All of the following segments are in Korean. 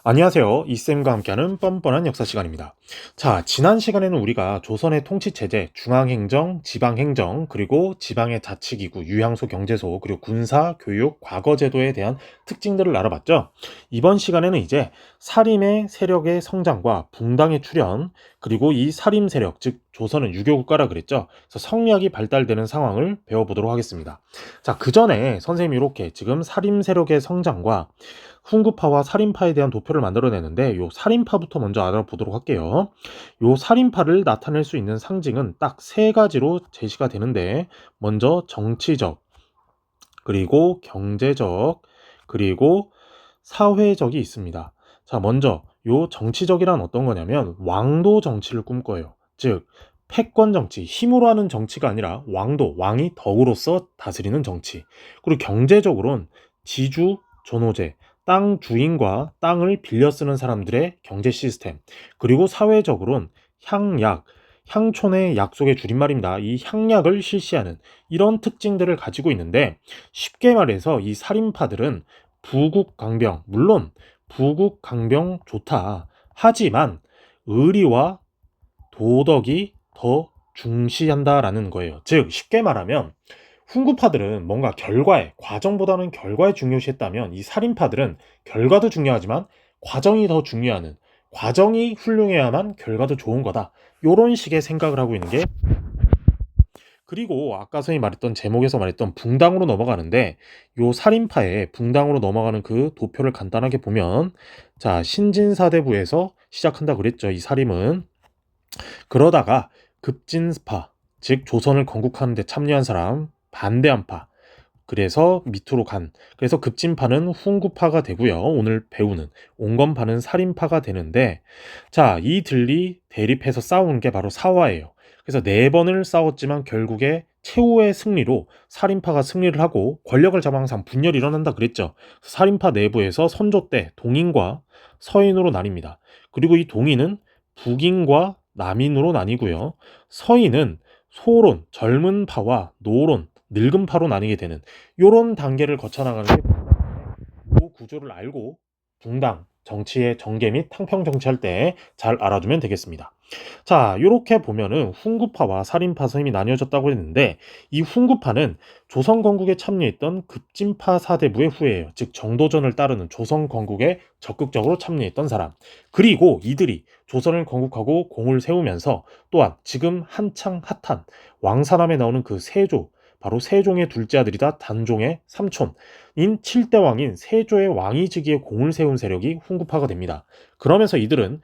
안녕하세요. 이쌤과 함께하는 뻔뻔한 역사 시간입니다. 자, 지난 시간에는 우리가 조선의 통치체제, 중앙행정, 지방행정, 그리고 지방의 자치기구, 유향소, 경제소, 그리고 군사, 교육, 과거제도에 대한 특징들을 알아봤죠. 이번 시간에는 이제 사림의 세력의 성장과 붕당의 출현, 그리고 이 사림 세력, 즉 조선은 유교국가라 그랬죠. 그래서 성리학이 발달되는 상황을 배워보도록 하겠습니다. 자, 그 전에 선생님이 이렇게 지금 사림 세력의 성장과 훈구파와 살인파에 대한 도표를 만들어내는데 요 살인파부터 먼저 알아보도록 할게요. 요 살인파를 나타낼 수 있는 상징은 딱 세 가지로 제시가 되는데 먼저 정치적, 그리고 경제적, 그리고 사회적이 있습니다. 자, 먼저 요 정치적이란 어떤 거냐면 왕도 정치를 꿈꿔요. 즉 패권 정치, 힘으로 하는 정치가 아니라 왕도, 왕이 덕으로서 다스리는 정치. 그리고 경제적으로는 지주, 존호제, 땅 주인과 땅을 빌려 쓰는 사람들의 경제 시스템. 그리고 사회적으로는 향약, 향촌의 약속의 줄임말입니다. 이 향약을 실시하는 이런 특징들을 가지고 있는데 쉽게 말해서 이 살인파들은 부국강병, 물론 부국강병 좋다. 하지만 의리와 도덕이 더 중시한다라는 거예요. 즉 쉽게 말하면 훈구파들은 뭔가 결과에, 과정보다는 결과에 중요시했다면 이 살인파들은 결과도 중요하지만 과정이 더 중요하는, 과정이 훌륭해야만 결과도 좋은 거다. 요런 식의 생각을 하고 있는 게, 그리고 아까 선생님이 말했던 제목에서 말했던 붕당으로 넘어가는데 요 살인파의 붕당으로 넘어가는 그 도표를 간단하게 보면, 자, 신진사대부에서 시작한다 그랬죠. 이 살인은 그러다가 급진파, 즉 조선을 건국하는 데 참여한 사람, 반대한 파, 그래서 밑으로 그래서 급진파는 훈구파가 되고요. 오늘 배우는 온건파는 살인파가 되는데, 자, 이들이 대립해서 싸우는 게 바로 사화예요. 그래서 네 번을 싸웠지만 결국에 최후의 승리로 살인파가 승리를 하고 권력을 잡아 항상 분열이 일어난다 그랬죠. 살인파 내부에서 선조 때 동인과 서인으로 나뉩니다. 그리고 이 동인은 북인과 남인으로 나뉘고요. 서인은 소론, 젊은 파와 노론, 늙은 파로 나뉘게 되는 요런 단계를 거쳐나가는 게 그 구조를 알고 붕당, 정치의 정계 및 탕평 정치할 때 잘 알아두면 되겠습니다. 자, 요렇게 보면은 훈구파와 살인파 선임이 나뉘어졌다고 했는데 이 훈구파는 조선 건국에 참여했던 급진파 사대부의 후예예요. 즉 정도전을 따르는 조선 건국에 적극적으로 참여했던 사람. 그리고 이들이 조선을 건국하고 공을 세우면서 또한 지금 한창 핫한 왕사남에 나오는 그 세조, 바로 세종의 둘째 아들이다 단종의 삼촌인 7대 왕인 세조의 왕위즉위에 공을 세운 세력이 훈구파가 됩니다. 그러면서 이들은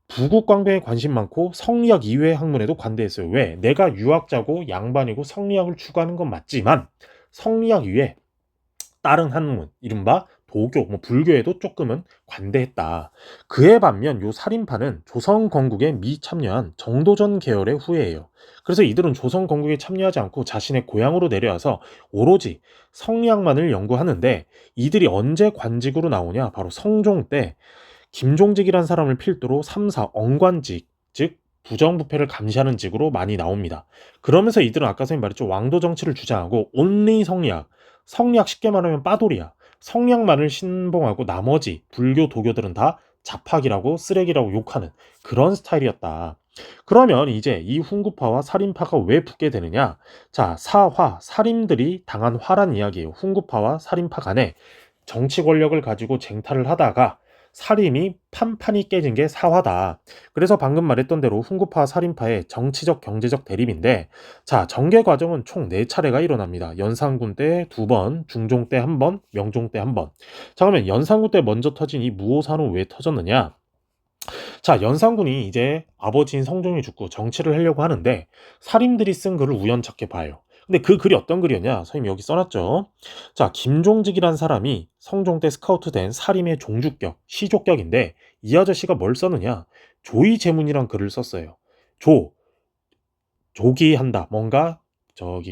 부국광병에 관심 많고 성리학 이외의 학문에도 관대했어요. 왜? 내가 유학자고 양반이고 성리학을 추구하는 건 맞지만 성리학 이외에 다른 학문, 이른바 도교, 불교에도 조금은 관대했다. 그에 반면 요 살인파는 조선 건국에 미참여한 정도전 계열의 후예예요. 그래서 이들은 조선 건국에 참여하지 않고 자신의 고향으로 내려와서 오로지 성리학만을 연구하는데, 이들이 언제 관직으로 나오냐? 바로 성종 때 김종직이란 사람을 필두로 3사 언관직, 즉 부정부패를 감시하는 직으로 많이 나옵니다. 그러면서 이들은 아까 선생님 말했죠. 왕도 정치를 주장하고 온리 성리학, 성리학 쉽게 말하면 빠돌이야. 성리학만을 신봉하고 나머지 불교 도교들은 다 잡학이라고 쓰레기라고 욕하는 그런 스타일이었다. 그러면 이제 이 훈구파와 살인파가 왜 붙게 되느냐? 자, 사화, 살인들이 당한 화란 이야기예요. 훈구파와 살인파 간에 정치 권력을 가지고 쟁탈을 하다가 살인이 판판이 깨진 게 사화다. 그래서 방금 말했던 대로 훈구파 살인파의 정치적 경제적 대립인데, 자, 정계 과정은 총 4차례가 일어납니다. 연산군 때 2번, 중종 때 1번, 명종 때 1번. 자, 그러면 연산군 때 먼저 터진 이 무오사는 왜 터졌느냐? 자, 연산군이 이제 아버지인 성종이 죽고 정치를 하려고 하는데 살인들이 쓴 글을 우연찮게 봐요. 근데 그 글이 어떤 글이었냐? 선생님 여기 써놨죠. 자, 김종직이란 사람이 성종 때 스카우트된 살인의 종주격, 시족격인데 이 아저씨가 뭘 썼느냐? 조의제문이란 글을 썼어요. 조기한다. 뭔가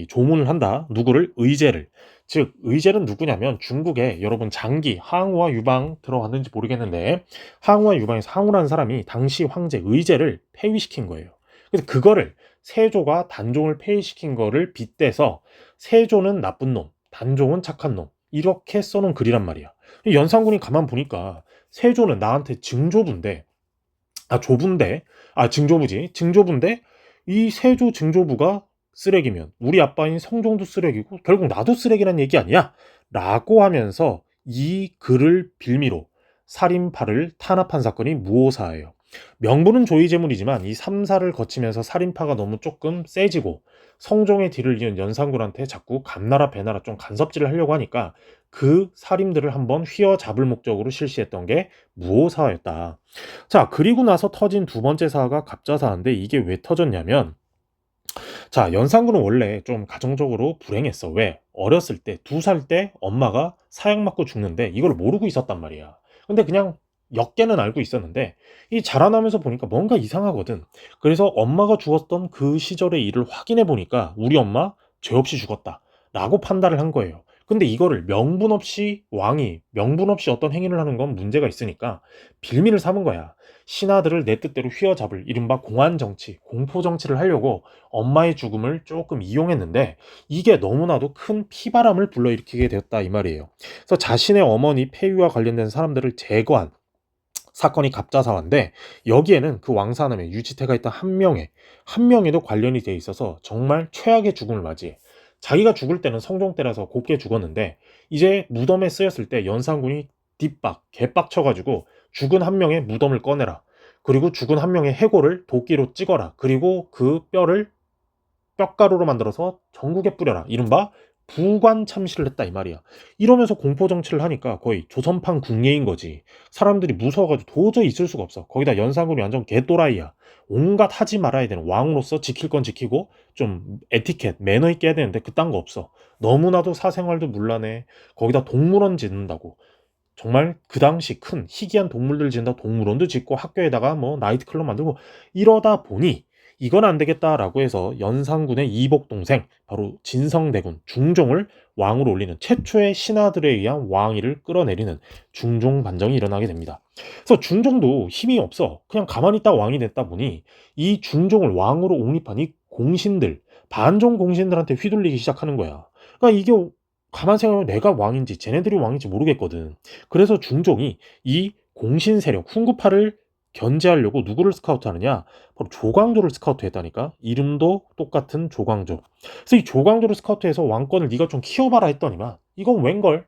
조문을 한다. 누구를? 의제를. 즉 의제는 누구냐면 중국에 여러분 장기, 항우와 유방 들어갔는지 모르겠는데 항우와 유방에서 항우라는 사람이 당시 황제 의제를 폐위시킨 거예요. 그래서 그거를 세조가 단종을 폐위시킨 거를 빗대서 세조는 나쁜 놈, 단종은 착한 놈, 이렇게 써놓은 글이란 말이야. 연산군이 가만 보니까 세조는 나한테 증조부인데, 조부인데, 증조부지. 증조부인데, 이 세조 증조부가 쓰레기면 우리 아빠인 성종도 쓰레기고 결국 나도 쓰레기란 얘기 아니야? 라고 하면서 이 글을 빌미로 살인파를 탄압한 사건이 무오사예요. 명분은 조이제문이지만 이 3사를 거치면서 살인파가 너무 조금 세지고 성종의 뒤를 이은 연산군한테 자꾸 감나라 배나라 좀 간섭질을 하려고 하니까 그 살인들을 한번 휘어잡을 목적으로 실시했던 게 무오사였다. 자, 그리고 나서 터진 두 번째 사화가 갑자사인데 이게 왜 터졌냐면, 자, 연산군은 원래 좀 가정적으로 불행했어. 왜? 어렸을 때, 2살 때 엄마가 사약 맞고 죽는데 이걸 모르고 있었단 말이야. 근데 그냥 역계는 알고 있었는데 이 자라나면서 보니까 뭔가 이상하거든. 그래서 엄마가 죽었던 그 시절의 일을 확인해 보니까 우리 엄마 죄 없이 죽었다 라고 판단을 한 거예요. 근데 이거를 명분 없이 왕이 명분 없이 어떤 행위를 하는 건 문제가 있으니까 빌미를 삼은 거야. 신하들을 내 뜻대로 휘어잡을 이른바 공안정치, 공포정치를 하려고 엄마의 죽음을 조금 이용했는데 이게 너무나도 큰 피바람을 불러일으키게 되었다 이 말이에요. 그래서 자신의 어머니 폐위와 관련된 사람들을 제거한 사건이 갑자사화인데 여기에는 그 왕사남에 유지태가 있던 한 명에도 관련이 돼 있어서 정말 최악의 죽음을 맞이해. 자기가 죽을 때는 성종 때라서 곱게 죽었는데 이제 무덤에 쓰였을 때 연산군이 개빡쳐가지고 죽은 한 명의 무덤을 꺼내라. 그리고 죽은 한 명의 해골을 도끼로 찍어라. 그리고 그 뼈를 뼈가루로 만들어서 전국에 뿌려라. 이른바 부관 참시를 했다 이 말이야. 이러면서 공포 정치를 하니까 거의 조선판 궁예인 거지. 사람들이 무서워가지고 도저히 있을 수가 없어. 거기다 연산군이 완전 개또라이야. 온갖 하지 말아야 되는 왕으로서 지킬 건 지키고 좀 에티켓, 매너 있게 해야 되는데 그딴 거 없어. 너무나도 사생활도 문란해. 거기다 동물원 짓는다고. 정말 그 당시 큰 희귀한 동물들 짓는다 동물원도 짓고 학교에다가 뭐 나이트클럽 만들고 이러다 보니 이건 안 되겠다라고 해서 연산군의 이복 동생 바로 진성대군 중종을 왕으로 올리는 최초의 신하들에 의한 왕위를 끌어내리는 중종 반정이 일어나게 됩니다. 그래서 중종도 힘이 없어. 그냥 가만히 있다 왕이 됐다 보니 이 중종을 왕으로 옹립한 이 공신들 반종 공신들한테 휘둘리기 시작하는 거야. 그러니까 이게 가만 생각하면 내가 왕인지 쟤네들이 왕인지 모르겠거든. 그래서 중종이 이 공신 세력 훈구파를 견제하려고 누구를 스카우트하느냐? 바로 조광조를 스카우트했다니까. 이름도 똑같은 조광조. 그래서 이 조광조를 스카우트해서 왕권을 네가 좀 키워봐라 했더니만 이건 웬걸?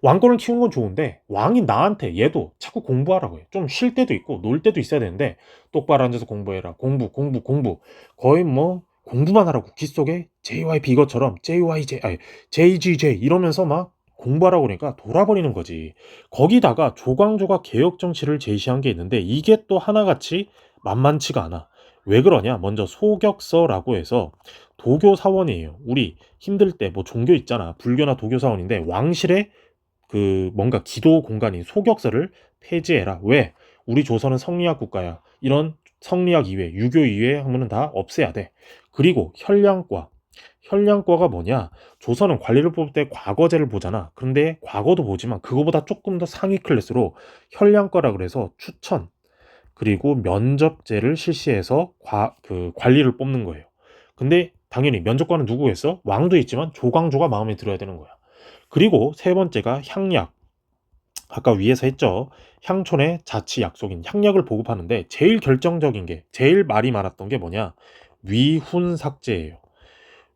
왕권을 키우는 건 좋은데 왕이 나한테 얘도 자꾸 공부하라고 해. 좀 쉴 때도 있고 놀 때도 있어야 되는데 똑바로 앉아서 공부해라. 공부. 거의 뭐 공부만 하라고 귀 속에 JYP 이것처럼 JGJ 이러면서 막 공부하라고 그러니까 돌아버리는 거지. 거기다가 조광조가 개혁 정치를 제시한 게 있는데 이게 또 하나같이 만만치가 않아. 왜 그러냐? 먼저 소격서라고 해서 도교 사원이에요. 우리 힘들 때 뭐 종교 있잖아. 불교나 도교 사원인데 왕실의 그 뭔가 기도 공간인 소격서를 폐지해라. 왜? 우리 조선은 성리학 국가야. 이런 성리학 이외, 유교 이외의 학문은 다 없애야 돼. 그리고 혈량과. 혈량과가 뭐냐? 조선은 관리를 뽑을 때 과거제를 보잖아. 그런데 과거도 보지만 그거보다 조금 더 상위 클래스로 혈량과라 그래서 추천 그리고 면접제를 실시해서 관리를 뽑는 거예요. 근데 당연히 면접관은 누구겠어? 왕도 있지만 조광조가 마음에 들어야 되는 거야. 그리고 세 번째가 향약. 아까 위에서 했죠. 향촌의 자치 약속인 향약을 보급하는데 제일 결정적인 게 제일 말이 많았던 게 뭐냐? 위훈삭제예요.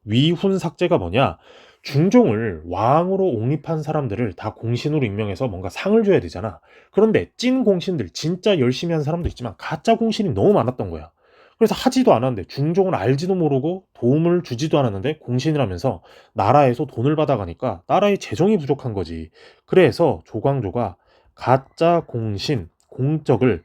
위훈삭제가 뭐냐? 중종을 왕으로 옹립한 사람들을 다 공신으로 임명해서 뭔가 상을 줘야 되잖아. 그런데 찐 공신들 진짜 열심히 한 사람도 있지만 가짜 공신이 너무 많았던 거야. 그래서 하지도 않았는데 중종을 알지도 모르고 도움을 주지도 않았는데 공신을 하면서 나라에서 돈을 받아가니까 나라의 재정이 부족한 거지. 그래서 조광조가 가짜 공신, 공적을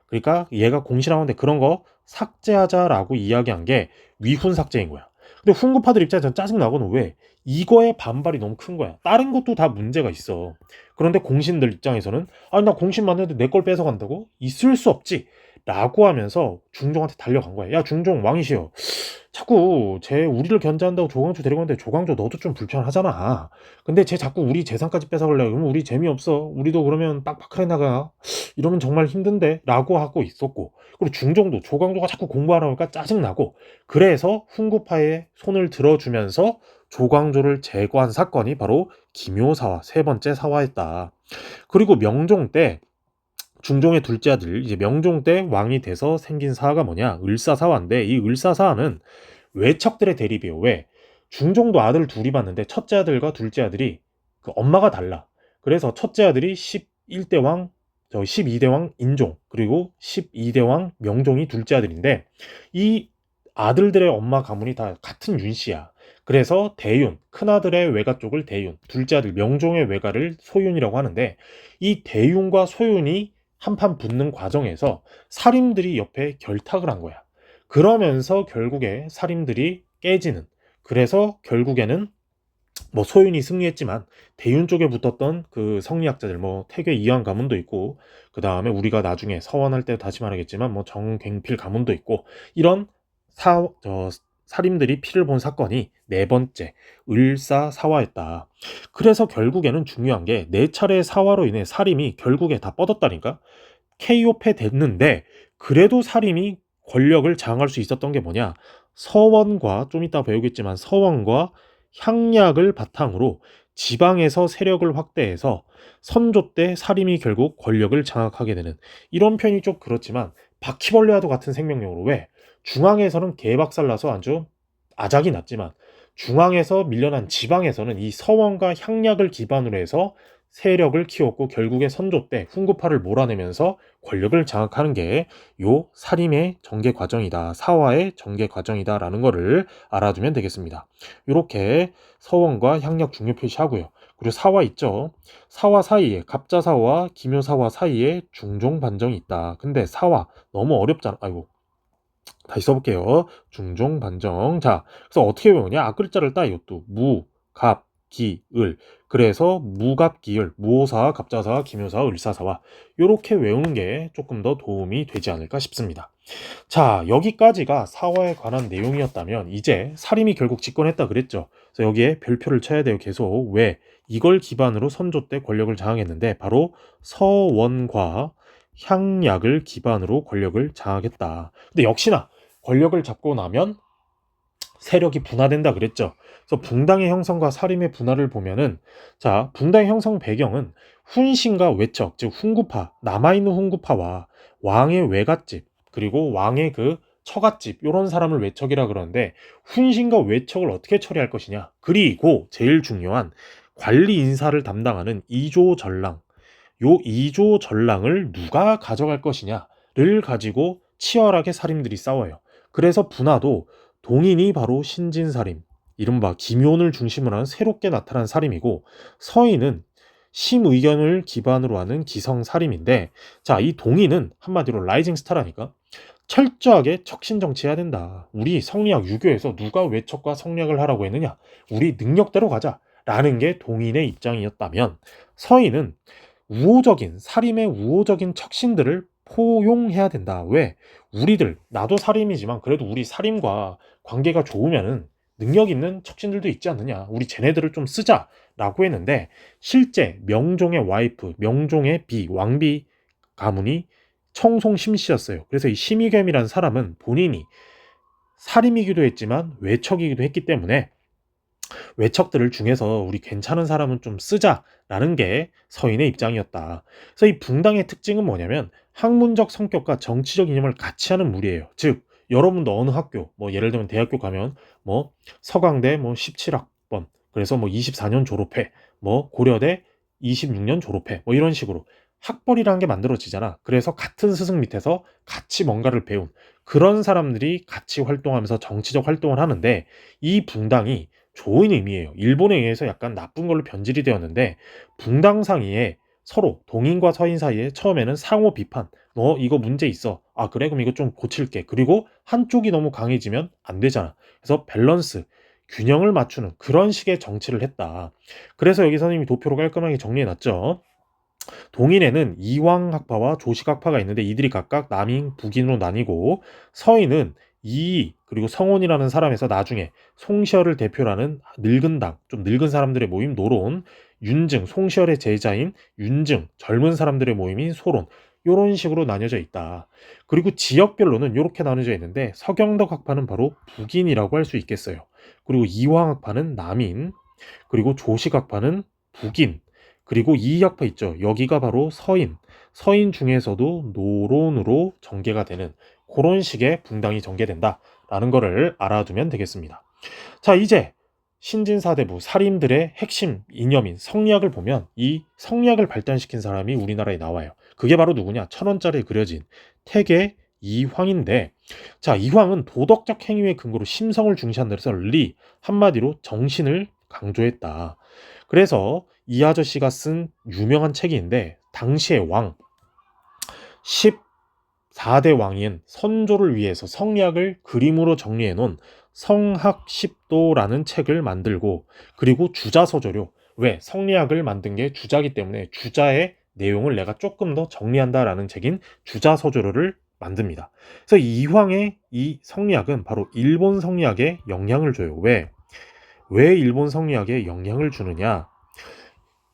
그러니까 얘가 공신하는데 그런 거 삭제하자라고 이야기한 게 위훈 삭제인 거야. 근데 훈구파들 입장에서는 짜증나고는 왜? 이거에 반발이 너무 큰 거야. 다른 것도 다 문제가 있어. 그런데 공신들 입장에서는 아니 나 공신 맞는데 내 걸 뺏어간다고? 있을 수 없지. 라고 하면서 중종한테 달려간 거야. 야 중종 왕이시여. 자꾸 쟤 우리를 견제한다고 조광조 데려가는데 조광조 너도 좀 불편하잖아. 근데 쟤 자꾸 우리 재산까지 뺏어가려고 그러면 우리 재미없어. 우리도 그러면 빡빡하게 나가. 이러면 정말 힘든데 라고 하고 있었고 그리고 중종도 조광조가 자꾸 공부하라니까 짜증나고 그래서 훈구파에 손을 들어주면서 조광조를 제거한 사건이 바로 기묘사화, 세 번째 사화였다. 그리고 명종 때 중종의 둘째 아들 이제 명종 때 왕이 돼서 생긴 사화가 뭐냐? 을사사화인데 이 을사사화는 외척들의 대립이에요. 왜? 중종도 아들 둘이 봤는데 첫째 아들과 둘째 아들이 그 엄마가 달라. 그래서 첫째 아들이 11대 왕, 12대 왕 인종, 그리고 12대 왕 명종이 둘째 아들인데 이 아들들의 엄마 가문이 다 같은 윤씨야. 그래서 대윤, 큰아들의 외가 쪽을 대윤, 둘째 아들 명종의 외가를 소윤이라고 하는데 이 대윤과 소윤이 한판 붙는 과정에서 살인들이 옆에 결탁을 한 거야. 그러면서 결국에 살인들이 깨지는. 그래서 결국에는 뭐 소윤이 승리했지만 대윤 쪽에 붙었던 그 성리학자들 뭐 태괴 이황 가문도 있고 그 다음에 우리가 나중에 서원할 때 다시 말하겠지만 뭐 정갱필 가문도 있고 이런 살인들이 피를 본 사건이 네 번째 을사사화였다. 그래서 결국에는 중요한 게 네 차례의 사화로 인해 살인이 결국에 다 뻗었다니까. KO패 됐는데 그래도 살인이 권력을 장악할 수 있었던 게 뭐냐? 서원과 좀 이따 배우겠지만 서원과 향약을 바탕으로 지방에서 세력을 확대해서 선조 때 살인이 결국 권력을 장악하게 되는 이런 편이 좀 그렇지만 바퀴벌레와도 같은 생명력으로 왜? 중앙에서는 개박살나서 아주 아작이 났지만 중앙에서 밀려난 지방에서는 이 서원과 향약을 기반으로 해서 세력을 키웠고 결국에 선조 때 훈구파를 몰아내면서 권력을 장악하는 게 요 살인의 전개 과정이다. 사화의 전개 과정이다라는 거를 알아두면 되겠습니다. 이렇게 서원과 향약 중요 표시하고요. 그리고 사화 있죠. 사화 사이에 갑자사화와 기묘사화 사이에 중종 반정이 있다. 근데 사화 너무 어렵잖아. 아이고. 다시 써볼게요. 중종 반정. 자, 그래서 어떻게 외우냐? 앞글자를 따 이것도 무, 갑, 기, 을. 그래서 무갑기을, 무오사, 갑자사, 기묘사, 을사사와 이렇게 외우는 게 조금 더 도움이 되지 않을까 싶습니다. 자, 여기까지가 사화에 관한 내용이었다면 이제 살인이 결국 집권했다 그랬죠. 그래서 여기에 별표를 쳐야 돼요. 계속. 왜? 이걸 기반으로 선조 때 권력을 장악했는데 바로 서원과 향약을 기반으로 권력을 장악했다. 근데 역시나 권력을 잡고 나면 세력이 분화된다 그랬죠. 그래서 붕당의 형성과 사림의 분화를 보면은 자, 붕당의 형성 배경은 훈신과 외척, 즉 훈구파, 남아있는 훈구파와 왕의 외갓집, 그리고 왕의 그 처갓집 이런 사람을 외척이라 그러는데 훈신과 외척을 어떻게 처리할 것이냐. 그리고 제일 중요한 관리 인사를 담당하는 이조 전랑, 요 이조 전랑을 누가 가져갈 것이냐를 가지고 치열하게 살인들이 싸워요. 그래서 분화도 동인이 바로 신진살인, 이른바 김효을 중심으로 한 새롭게 나타난 살인이고 서인은 심의견을 기반으로 하는 기성살인인데 자, 이 동인은 한마디로 라이징 스타라니까 철저하게 척신 정치해야 된다. 우리 성리학 유교에서 누가 외척과 성리학을 하라고 했느냐? 우리 능력대로 가자. 라는 게 동인의 입장이었다면 서인은 우호적인 살인의 우호적인 척신들을 포용해야 된다. 왜? 우리들 나도 살인이지만 그래도 우리 살인과 관계가 좋으면은 능력 있는 척신들도 있지 않느냐. 우리 쟤네들을 좀 쓰자라고 했는데 실제 명종의 와이프, 명종의 비, 왕비 가문이 청송 심씨였어요. 그래서 이 심의겸이라는 사람은 본인이 살인이기도 했지만 외척이기도 했기 때문에 외척들을 중에서 우리 괜찮은 사람은 좀 쓰자라는 게 서인의 입장이었다. 그래서 이 붕당의 특징은 뭐냐면 학문적 성격과 정치적 이념을 같이 하는 무리예요. 즉 여러분도 어느 학교, 뭐 예를 들면 대학교 가면 뭐 서강대 뭐 17학번, 그래서 뭐 24년 졸업해, 뭐 고려대 26년 졸업해, 뭐 이런 식으로 학벌이라는 게 만들어지잖아. 그래서 같은 스승 밑에서 같이 뭔가를 배운 그런 사람들이 같이 활동하면서 정치적 활동을 하는데 이 붕당이 좋은 의미예요. 일본에 의해서 약간 나쁜 걸로 변질이 되었는데 붕당 사이에 서로 동인과 서인 사이에 처음에는 상호 비판, 너 이거 문제 있어, 아 그래 그럼 이거 좀 고칠게, 그리고 한쪽이 너무 강해지면 안 되잖아. 그래서 밸런스, 균형을 맞추는 그런 식의 정치를 했다. 그래서 여기 선생님이 도표로 깔끔하게 정리해놨죠. 동인에는 이황학파와 조식학파가 있는데 이들이 각각 남인, 북인으로 나뉘고 서인은 이 그리고 성혼이라는 사람에서 나중에 송시열을 대표로 하는 늙은 당, 좀 늙은 사람들의 모임 노론, 윤증, 송시열의 제자인 윤증, 젊은 사람들의 모임인 소론, 요런 식으로 나뉘어져 있다. 그리고 지역별로는 요렇게 나눠져 있는데 서경덕 학파는 바로 북인이라고 할 수 있겠어요. 그리고 이황 학파는 남인, 그리고 조식 학파는 북인, 그리고 이학파 있죠. 여기가 바로 서인. 서인 중에서도 노론으로 전개가 되는 그런 식의 붕당이 전개된다라는 거를 알아두면 되겠습니다. 자, 이제 신진사대부 살인들의 핵심 이념인 성리학을 보면 이 성리학을 발전시킨 사람이 우리나라에 나와요. 그게 바로 누구냐? 천원짜리에 그려진 태계 이황인데, 자, 이황은 도덕적 행위의 근거로 심성을 중시한다 해서 리, 한마디로 정신을 강조했다. 그래서 이 아저씨가 쓴 유명한 책이 있는데 당시의 왕 14대 왕인 선조를 위해서 성리학을 그림으로 정리해 놓은 성학십도라는 책을 만들고, 그리고 주자서조료, 왜 성리학을 만든 게 주자기 때문에 주자의 내용을 내가 조금 더 정리한다라는 책인 주자서조료를 만듭니다. 그래서 이황의 이 성리학은 바로 일본 성리학에 영향을 줘요. 왜 일본 성리학에 영향을 주느냐?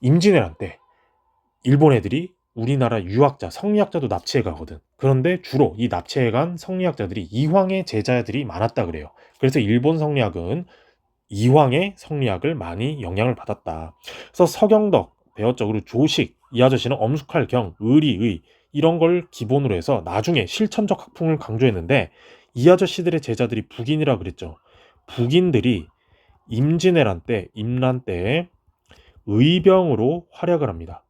임진왜란 때 일본 애들이 우리나라 유학자, 성리학자도 납치해 가거든. 그런데 주로 이 납치해 간 성리학자들이 이황의 제자들이 많았다 그래요. 그래서 일본 성리학은 이황의 성리학을 많이 영향을 받았다. 그래서 서경덕 배웠죠. 그리고 조식, 이 아저씨는 엄숙할 경, 의리, 의 이런 걸 기본으로 해서 나중에 실천적 학풍을 강조했는데, 이 아저씨들의 제자들이 북인이라 그랬죠. 북인들이 임진왜란 때, 임란 때에 의병으로 활약을 합니다.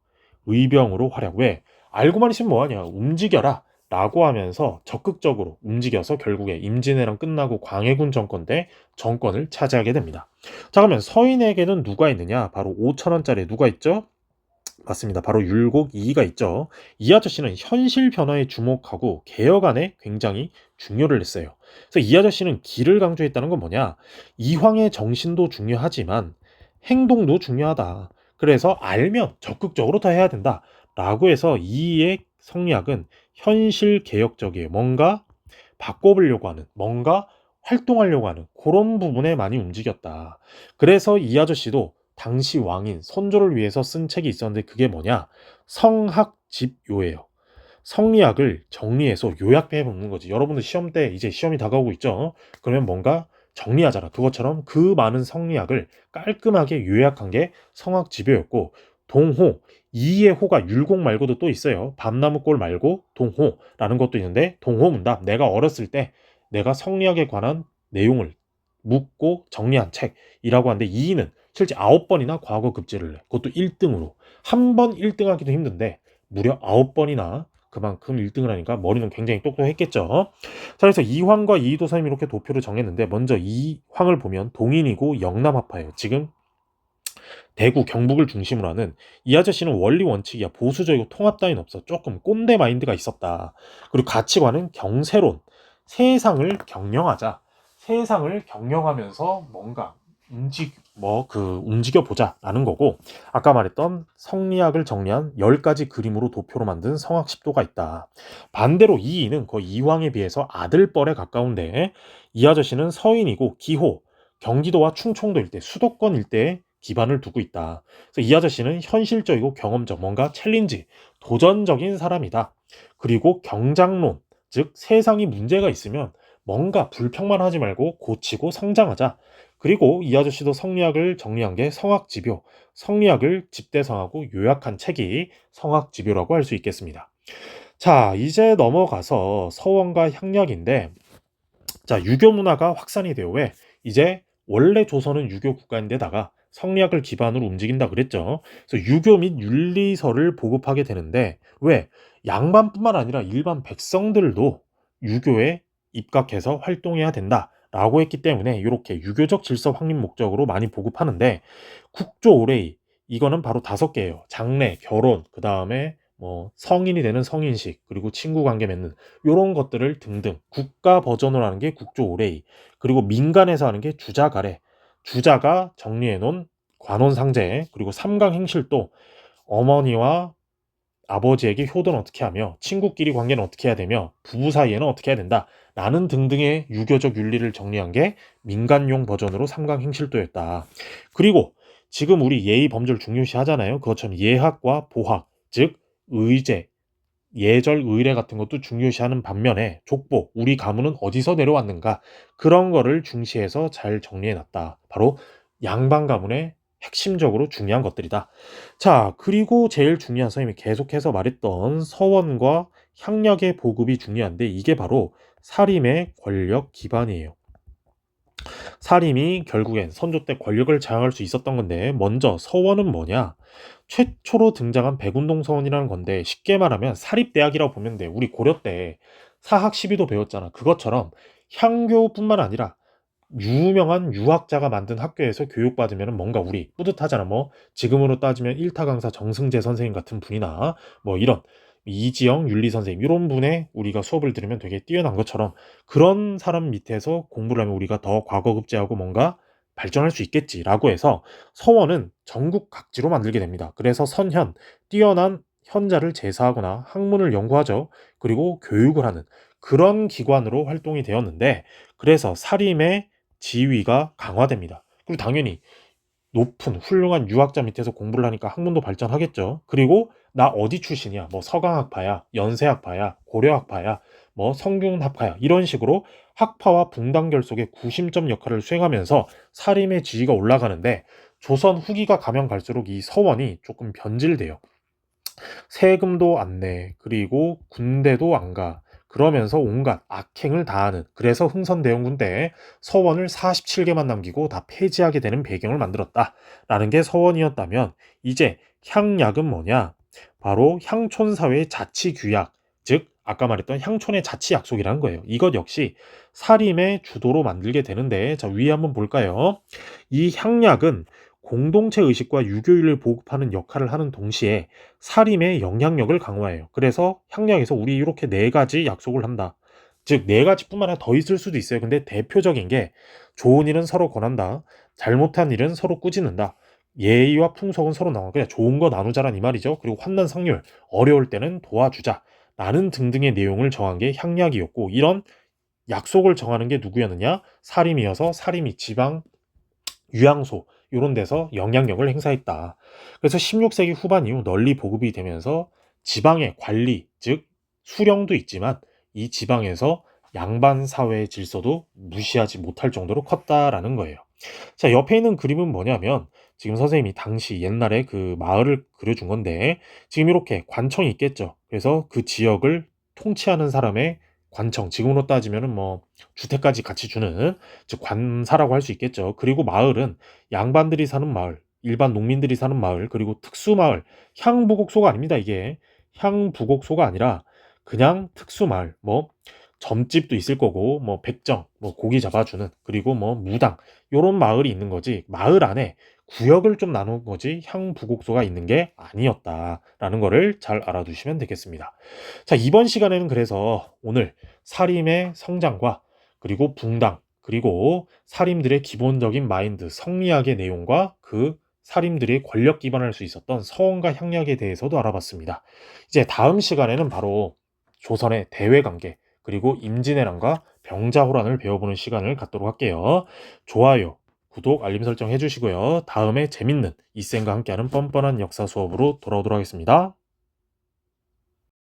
의병으로 활약. 왜? 알고만 있으면 뭐하냐? 움직여라 라고 하면서 적극적으로 움직여서 결국에 임진왜란 끝나고 광해군 정권 때 정권을 차지하게 됩니다. 자, 그러면 서인에게는 누가 있느냐? 바로 5천원짜리 누가 있죠? 맞습니다. 바로 율곡 이이가 있죠. 이 아저씨는 현실 변화에 주목하고 개혁안에 굉장히 중요를 했어요. 그래서 이 아저씨는 길을 강조했다는 건 뭐냐? 이황의 정신도 중요하지만 행동도 중요하다. 그래서 알면 적극적으로 더 해야 된다. 라고 해서 이이의 성리학은 현실 개혁적이에요. 뭔가 바꿔보려고 하는, 뭔가 활동하려고 하는 그런 부분에 많이 움직였다. 그래서 이 아저씨도 당시 왕인 선조를 위해서 쓴 책이 있었는데 그게 뭐냐? 성학집요예요. 성리학을 정리해서 요약해 보는 거지. 여러분들 시험 때 이제 시험이 다가오고 있죠. 그러면 뭔가 정리하잖아. 그것처럼 그 많은 성리학을 깔끔하게 요약한 게 성학집요였고, 동호, 이의 호가 율곡 말고도 또 있어요. 밤나무골 말고 동호라는 것도 있는데, 동호문답, 내가 어렸을 때 내가 성리학에 관한 내용을 묻고 정리한 책이라고 하는데, 이는 실제 9번이나 과거 급제를 해. 그것도 1등으로. 한 번 1등 하기도 힘든데 무려 9번이나 그만큼 1등을 하니까 머리는 굉장히 똑똑했겠죠. 자, 그래서 이황과 이도사님 이렇게 도표를 정했는데, 먼저 이황을 보면 동인이고 영남학파예요. 지금 대구, 경북을 중심으로 하는 이 아저씨는 원리 원칙이야. 보수적이고 통합 따윈 없어. 조금 꼰대 마인드가 있었다. 그리고 가치관은 경세론. 세상을 경영하자. 세상을 경영하면서 뭔가 움직여 보자라는 거고, 아까 말했던 성리학을 정리한 10가지 그림으로 도표로 만든 성학십도가 있다. 반대로 이이는 거의 이황에 비해서 아들뻘에 가까운데, 이 아저씨는 서인이고 기호, 경기도와 충청도 일대, 수도권 일대에 기반을 두고 있다. 그래서 이 아저씨는 현실적이고 경험적, 뭔가 챌린지, 도전적인 사람이다. 그리고 경장론, 즉 세상이 문제가 있으면 뭔가 불평만 하지 말고 고치고 성장하자. 그리고 이 아저씨도 성리학을 정리한 게 성학집요, 성리학을 집대성하고 요약한 책이 성학집요라고 할 수 있겠습니다. 자, 이제 넘어가서 서원과 향락인데, 자, 유교 문화가 확산이 되어, 왜? 이제 원래 조선은 유교 국가인데다가 성리학을 기반으로 움직인다 그랬죠. 그래서 유교 및 윤리서를 보급하게 되는데, 왜? 양반뿐만 아니라 일반 백성들도 유교에 입각해서 활동해야 된다라고 했기 때문에 이렇게 유교적 질서 확립 목적으로 많이 보급하는데, 국조 오레이, 이거는 바로 5개예요. 장례, 결혼, 그 다음에 뭐 성인이 되는 성인식, 그리고 친구 관계 맺는 요런 것들을 등등 국가 버전으로 하는 게 국조 오레이, 그리고 민간에서 하는 게 주자 가래, 주자가 정리해 놓은 관원 상제, 그리고 삼강 행실도 어머니와 아버지에게 효도는 어떻게 하며 친구끼리 관계는 어떻게 해야 되며 부부 사이에는 어떻게 해야 된다 라는 등등의 유교적 윤리를 정리한 게 민간용 버전으로 삼강 행실도였다. 그리고 지금 우리 예의 범절 중요시 하잖아요. 그것처럼 예학과 보학, 즉 의제, 예절 의례 같은 것도 중요시하는 반면에 족보, 우리 가문은 어디서 내려왔는가 그런 거를 중시해서 잘 정리해 놨다. 바로 양반 가문의 핵심적으로 중요한 것들이다. 자, 그리고 제일 중요한 선생님이 계속해서 말했던 서원과 향약의 보급이 중요한데 이게 바로 사림의 권력 기반이에요. 사림이 결국엔 선조 때 권력을 장악할 수 있었던 건데 먼저 서원은 뭐냐? 최초로 등장한 백운동 서원이라는 건데 쉽게 말하면 사립대학이라고 보면 돼. 우리 고려 때 사학 시비도 배웠잖아. 그것처럼 향교뿐만 아니라 유명한 유학자가 만든 학교에서 교육받으면 뭔가 우리 뿌듯하잖아. 뭐 지금으로 따지면 일타 강사 정승재 선생님 같은 분이나 뭐 이런 이지영 윤리 선생님 이런 분의 우리가 수업을 들으면 되게 뛰어난 것처럼 그런 사람 밑에서 공부를 하면 우리가 더 과거급제하고 뭔가 발전할 수 있겠지라고 해서 서원은 전국 각지로 만들게 됩니다. 그래서 선현, 뛰어난 현자를 제사하거나 학문을 연구하죠. 그리고 교육을 하는 그런 기관으로 활동이 되었는데 그래서 사림의 지위가 강화됩니다. 그리고 당연히 높은 훌륭한 유학자 밑에서 공부를 하니까 학문도 발전하겠죠. 그리고 나 어디 출신이야? 뭐 서강학파야, 연세학파야, 고려학파야, 뭐 성균학파야 이런 식으로 학파와 붕당 결속의 구심점 역할을 수행하면서 사림의 지위가 올라가는데 조선 후기가 가면 갈수록 이 서원이 조금 변질돼요. 세금도 안 내. 그리고 군대도 안 가. 그러면서 온갖 악행을 다하는 그래서 흥선대원군 때 서원을 47개만 남기고 다 폐지하게 되는 배경을 만들었다라는 게 서원이었다면 이제 향약은 뭐냐? 바로 향촌사회의 자치규약, 즉 아까 말했던 향촌의 자치약속이라는 거예요. 이것 역시 사림의 주도로 만들게 되는데 자 위에 한번 볼까요? 이 향약은 공동체 의식과 유교율을 보급하는 역할을 하는 동시에 사림의 영향력을 강화해요. 그래서 향약에서 우리 이렇게 네 가지 약속을 한다. 즉 네 가지뿐만 아니라 더 있을 수도 있어요. 근데 대표적인 게 좋은 일은 서로 권한다. 잘못한 일은 서로 꾸짖는다. 예의와 풍속은 서로 나눠. 그냥 좋은 거 나누자란 이 말이죠. 그리고 환난 상률, 어려울 때는 도와주자. 라는 등등의 내용을 정한 게 향약이었고 이런 약속을 정하는 게 누구였느냐? 사림이어서 사림이 지방 유양소 이런 데서 영향력을 행사했다. 그래서 16세기 후반 이후 널리 보급이 되면서 지방의 관리, 즉 수령도 있지만 이 지방에서 양반 사회의 질서도 무시하지 못할 정도로 컸다라는 거예요. 자, 옆에 있는 그림은 뭐냐면 지금 선생님이 당시 옛날에 그 마을을 그려준 건데 지금 이렇게 관청이 있겠죠. 그래서 그 지역을 통치하는 사람의 관청, 지금으로 따지면은 뭐 주택까지 같이 주는 즉 관사라고 할 수 있겠죠. 그리고 마을은 양반들이 사는 마을, 일반 농민들이 사는 마을, 그리고 특수 마을, 향부곡소가 아닙니다. 이게 향부곡소가 아니라 그냥 특수 마을, 뭐 점집도 있을 거고, 뭐 백정, 뭐 고기 잡아주는, 그리고 뭐 무당 요런 마을이 있는 거지. 마을 안에 구역을 좀 나눈 거지 향부곡소가 있는 게 아니었다라는 거를 잘 알아두시면 되겠습니다. 자, 이번 시간에는 그래서 오늘 사림의 성장과 그리고 붕당 그리고 사림들의 기본적인 마인드, 성리학의 내용과 그 사림들이 권력 기반할 수 있었던 서원과 향약에 대해서도 알아봤습니다. 이제 다음 시간에는 바로 조선의 대외관계 그리고 임진왜란과 병자호란을 배워보는 시간을 갖도록 할게요. 좋아요, 구독, 알림 설정 해주시고요. 다음에 재밌는 이쌤과 함께하는 뻔뻔한 역사 수업으로 돌아오도록 하겠습니다.